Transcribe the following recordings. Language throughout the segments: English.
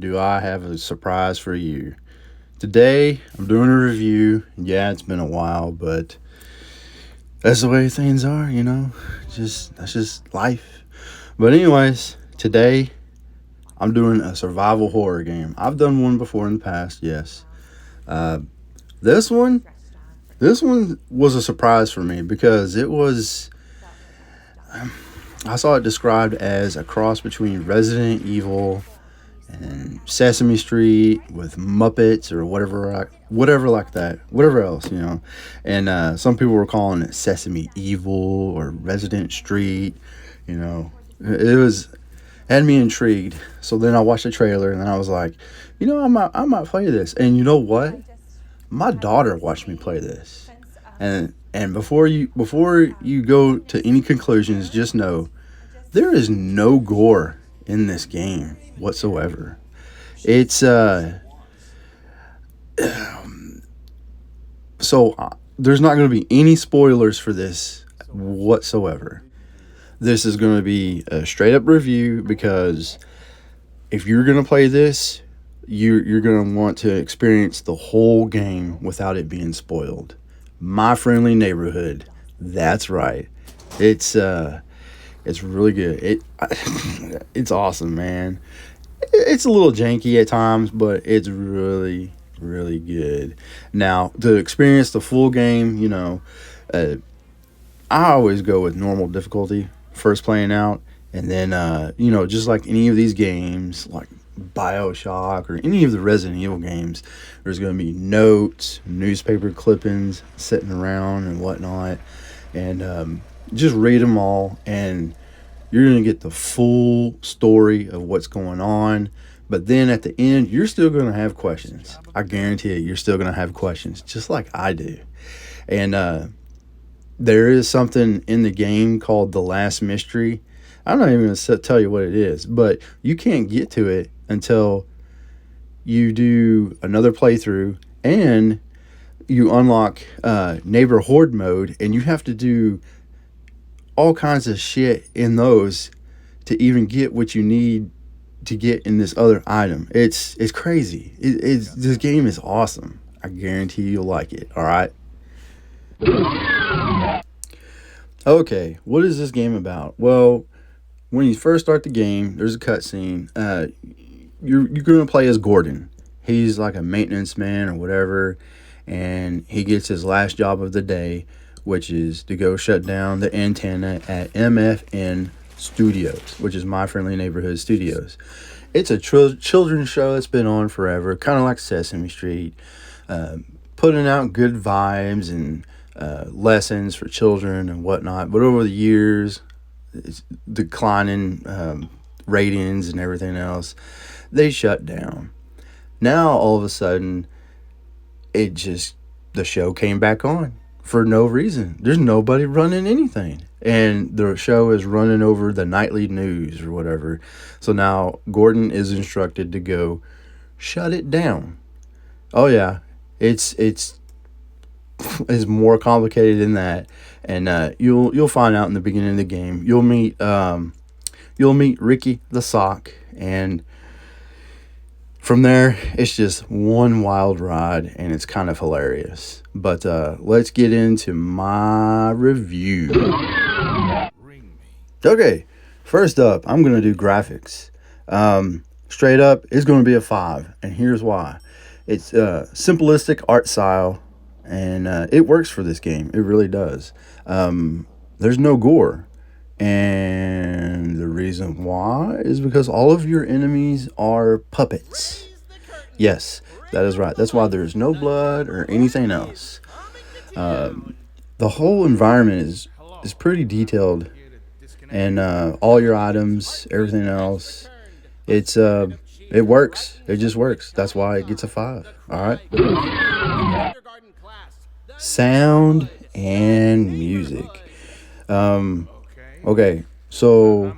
do I have a surprise for you. Today, I'm doing a review. Yeah, it's been a while, but that's the way things are, That's just life. But anyways, today I'm doing a survival horror game. I've done one before in the past, yes. Uh, this one, this one was a surprise for me because it was. I saw it described as a cross between Resident Evil and Sesame Street with Muppets or whatever like that, whatever else. And some people were calling it Sesame Evil or Resident Street. It was had me intrigued. So then I watched the trailer and then I was like, I might play this. And you know what? My daughter watched me play this. And before you go to any conclusions, just know there is no gore in this game whatsoever. It's there's not going to be any spoilers for this whatsoever. This is going to be a straight up review because if you're going to play this, you're going to want to experience the whole game without it being spoiled. My Friendly Neighborhood. That's right. It's really good. It's awesome, man. It's a little janky at times, but it's really, really good. Now, to experience the full game, uh, I always go with normal difficulty first playing out, and then, just like any of these games, like BioShock or any of the Resident Evil games, there's going to be notes, newspaper clippings sitting around and whatnot, and just read them all, and you're going to get the full story of what's going on. But then at the end, you're still going to have questions. I guarantee you're still going to have questions, just like I do. And there is something in the game called The Last Mystery. I'm not even going to tell you what it is, but you can't get to it until you do another playthrough and you unlock neighbor horde mode, and you have to do all kinds of shit in those to even get what you need to get in this other item. It's crazy. This game is awesome. I guarantee you'll like it. All right. Okay, what is this game about? Well, when you first start the game, there's a cutscene. You're going to play as Gordon. He's like a maintenance man or whatever, and he gets his last job of the day, which is to go shut down the antenna at MFN Studios, which is My Friendly Neighborhood Studios. It's a children's show that's been on forever, kind of like Sesame Street, putting out good vibes and lessons for children and whatnot. But over the years, it's declining ratings and everything else. They shut down. Now, all of a sudden, the show came back on for no reason. There's nobody running anything. And the show is running over the nightly news or whatever. So now Gordon is instructed to go shut it down. Oh yeah, it's more complicated than that. And you'll find out in the beginning of the game. You'll meet Ricky the Sock, and from there, it's just one wild ride, and it's kind of hilarious. But let's get into my review. Okay, first up, I'm going to do graphics. Straight up, it's going to be a 5, and here's why. It's simplistic art style, and it works for this game. It really does. There's no gore. And the reason why is because all of your enemies are puppets. Yes, that is right. That's why there's no blood or anything else. The whole environment is pretty detailed, and all your items, everything else, it works. It just works. That's why it gets a 5. All right. Sound and music. Okay, so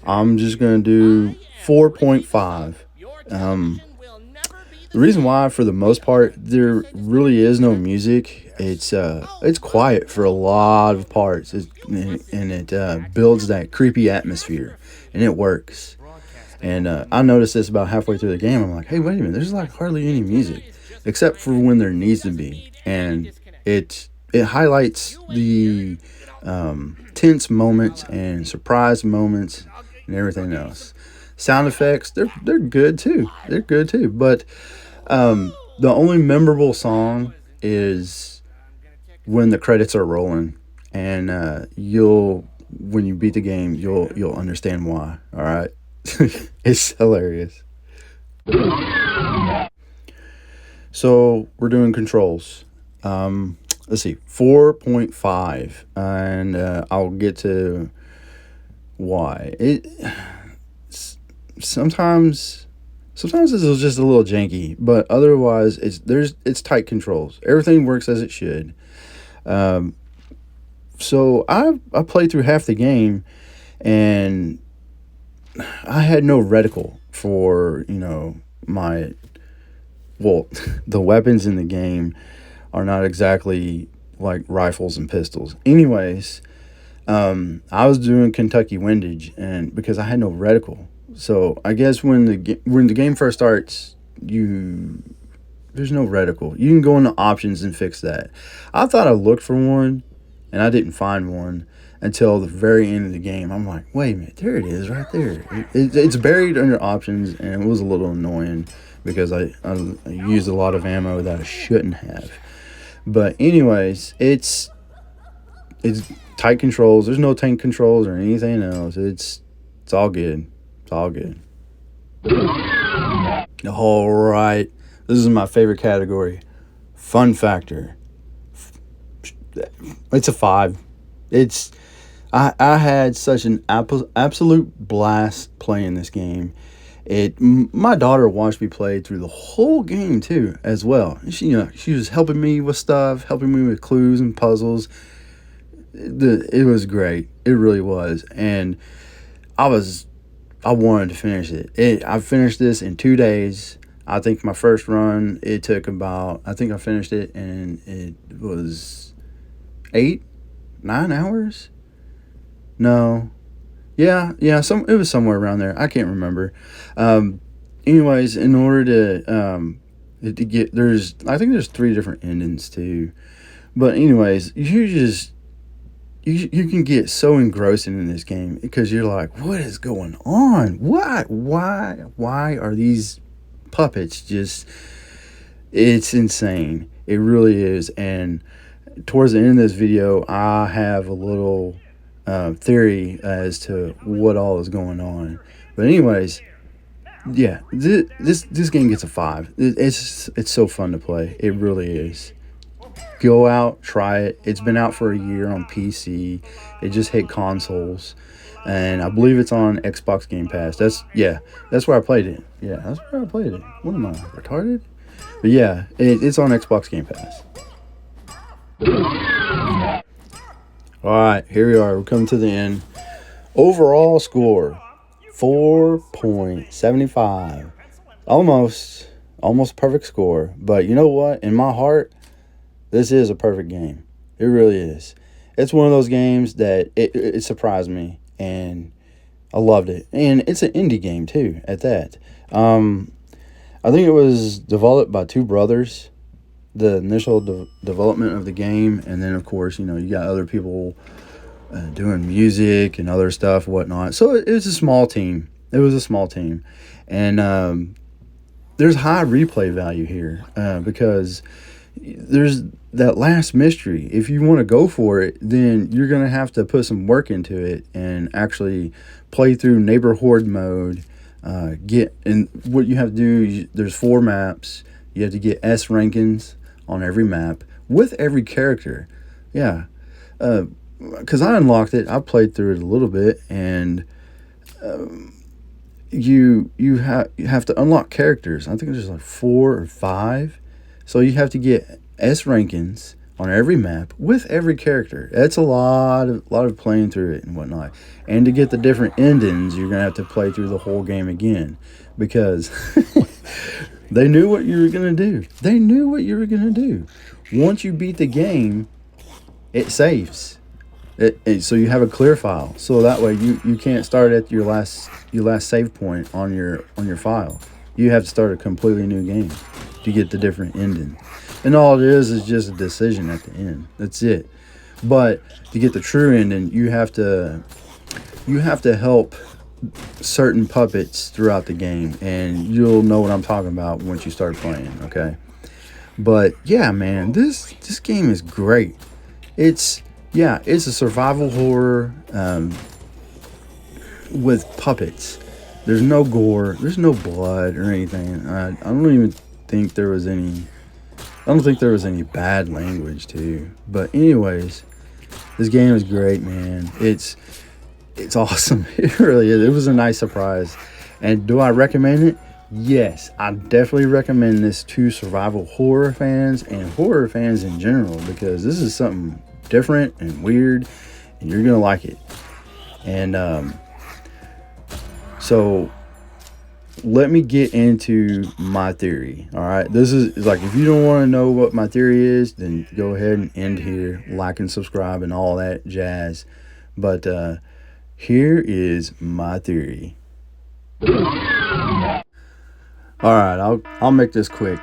I'm just going to do 4.5. The reason why, for the most part, there really is no music. It's quiet for a lot of parts, and it builds that creepy atmosphere, and it works. And I noticed this about halfway through the game. I'm like, hey, wait a minute, there's like hardly any music, except for when there needs to be, and it highlights the tense moments and surprise moments and everything else. Sound effects, they're good too. They're good too. But the only memorable song is when the credits are rolling, and you'll when you beat the game, you'll understand why. All right, it's hilarious. So we're doing controls. Let's see, 4.5, and I'll get to why it. Sometimes sometimes it's just a little janky, but otherwise it's tight controls. Everything works as it should. Um, so I played through half the game, and I had no reticle for my well the weapons in the game are not exactly like rifles and pistols. Anyways, I was doing Kentucky windage, and because I had no reticle, so I guess when the game first starts, you there's no reticle. You can go into options and fix that. I thought I looked for one, and I didn't find one until the very end of the game. I'm like, wait a minute, there it is, right there. It's buried under options, and it was a little annoying because I used a lot of ammo that I shouldn't have. But anyways, it's tight controls. There's no tank controls or anything else. It's all good. It's all good. All right. This is my favorite category. Fun factor. It's a 5. It's I had such an absolute blast playing this game. My daughter watched me play through the whole game too, as well. She was helping me with stuff, helping me with clues and puzzles. It was great. It really was, and I was I wanted to finish it. I finished this in 2 days. I think my first run it took about. I think I finished it and it was 8, 9 hours. No, yeah. It was somewhere around there. I can't remember. Um, anyways, in order to get I think there's 3 different endings too. But anyways, you can get so engrossing in this game because you're like, what is going on? Why are these puppets just? It's insane. It really is. And towards the end of this video, I have a little theory as to what all is going on. But anyways, yeah, this game gets a 5. It's so fun to play. It really is. Go out, try it. It's been out for a year on PC. It just hit consoles, and I believe it's on Xbox Game Pass. That's where I played it. Yeah, that's where I played it. What am I, retarded? But yeah, it's on Xbox Game Pass. All right, here we are. We're coming to the end. Overall score 4.75. Almost perfect score. But you know what? In my heart, this is a perfect game. It really is. It's one of those games that it surprised me, and I loved it. And it's an indie game too, at that. I think it was developed by 2 brothers. The initial development of the game, and then of course you got other people doing music and other stuff, whatnot. So it was a small team. It was a small team, and there's high replay value here because there's that last mystery. If you want to go for it, then you're going to have to put some work into it and actually play through neighborhood mode. And what you have to do, there's 4 maps. You have to get S rankings on every map with every character. Yeah. Because I unlocked it. I played through it a little bit, and you have to unlock characters. I think there's like 4 or 5. So you have to get S rankings on every map with every character. That's a lot of playing through it and whatnot. And to get the different endings, you're gonna have to play through the whole game again because they knew what you were gonna do. They knew what you were gonna do. Once you beat the game, it saves. So you have a clear file. So that way you can't start at your last save point on your file. You have to start a completely new game to get the different ending. And all it is just a decision at the end. That's it. But to get the true ending, you have to help certain puppets throughout the game, and you'll know what I'm talking about once you start playing. Okay, but yeah, man, this game is great. It's it's a survival horror with puppets. There's no gore, there's no blood or anything. I don't even think there was any. I don't think there was any bad language too. But anyways, this game is great, man. It's awesome. It really is. It was a nice surprise. And do I recommend it? Yes, I definitely recommend this to survival horror fans and horror fans in general, because this is something different and weird, and you're gonna like it. And so let me get into my theory. All right, this is like, if you don't want to know what my theory is, then go ahead and end here, like and subscribe and all that jazz. But here is my theory. All right, I'll make this quick.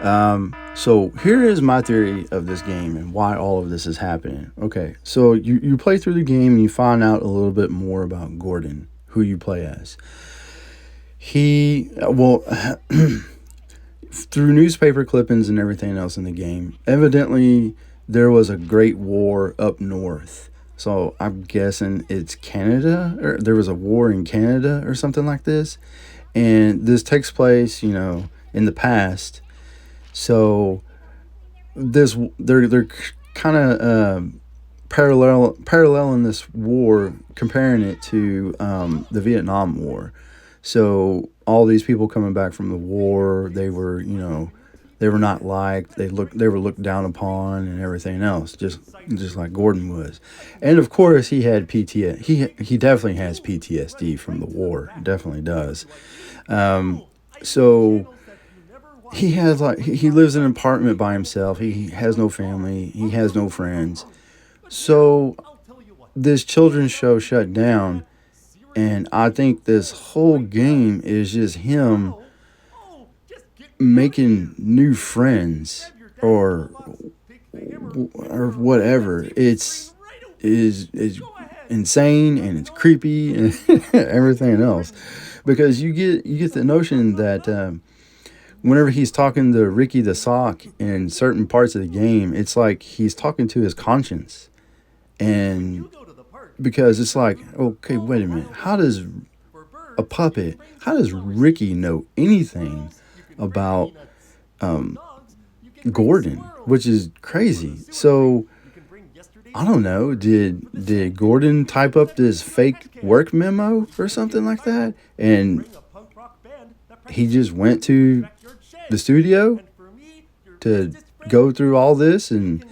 So here is my theory of this game and why all of this is happening. Okay, so you play through the game and you find out a little bit more about Gordon, who you play as. He, well, through newspaper clippings and everything else in the game, evidently there was a great war up north. So I'm guessing it's Canada, or there was a war in Canada or something like this. And this takes place, in the past. So they're kind of paralleling this war, comparing it to the Vietnam War. So all these people coming back from the war, they were not liked. They were looked down upon and everything else, just like Gordon was. And of course, he had PTSD. He definitely has PTSD from the war. Definitely does. So he lives in an apartment by himself. He has no family. He has no friends. So this children's show shut down, and I think this whole game is just him making new friends, or whatever. Is insane, and it's creepy and everything else, because you get the notion that whenever he's talking to Ricky the Sock in certain parts of the game, it's like he's talking to his conscience. And because it's like, okay, wait a minute, how does Ricky know anything about Gordon, which is crazy. So I don't know, did Gordon type up this fake work memo or something like that, and he just went to the studio to go through all this? And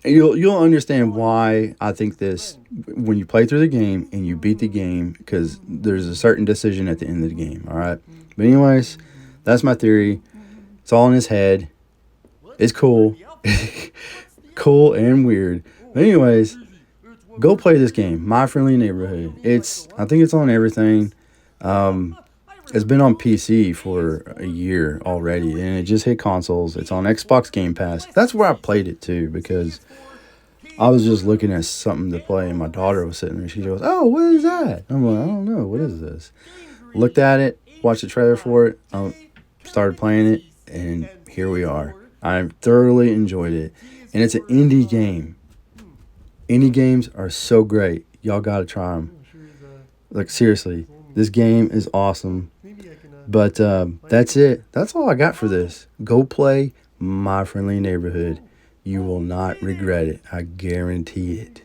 you'll understand why I think this when you play through the game and you beat the game, because there's a certain decision at the end of the game. All right, but anyways, that's my theory. It's all in his head. It's cool. Cool and weird. But anyways, go play this game, My Friendly Neighborhood. I think it's on everything. It's been on PC for a year already, and it just hit consoles. It's on Xbox Game Pass. That's where I played it too, because I was just looking at something to play, and my daughter was sitting there. She goes, "Oh, what is that?" I'm like, "I don't know. What is this?" Looked at it, watched the trailer for it, started playing it, and here we are. I thoroughly enjoyed it, and it's an indie game. Indie games are so great. Y'all gotta try them. Like, seriously, this game is awesome. But that's it. That's all I got for this. Go play My Friendly Neighborhood. You will not regret it. I guarantee it.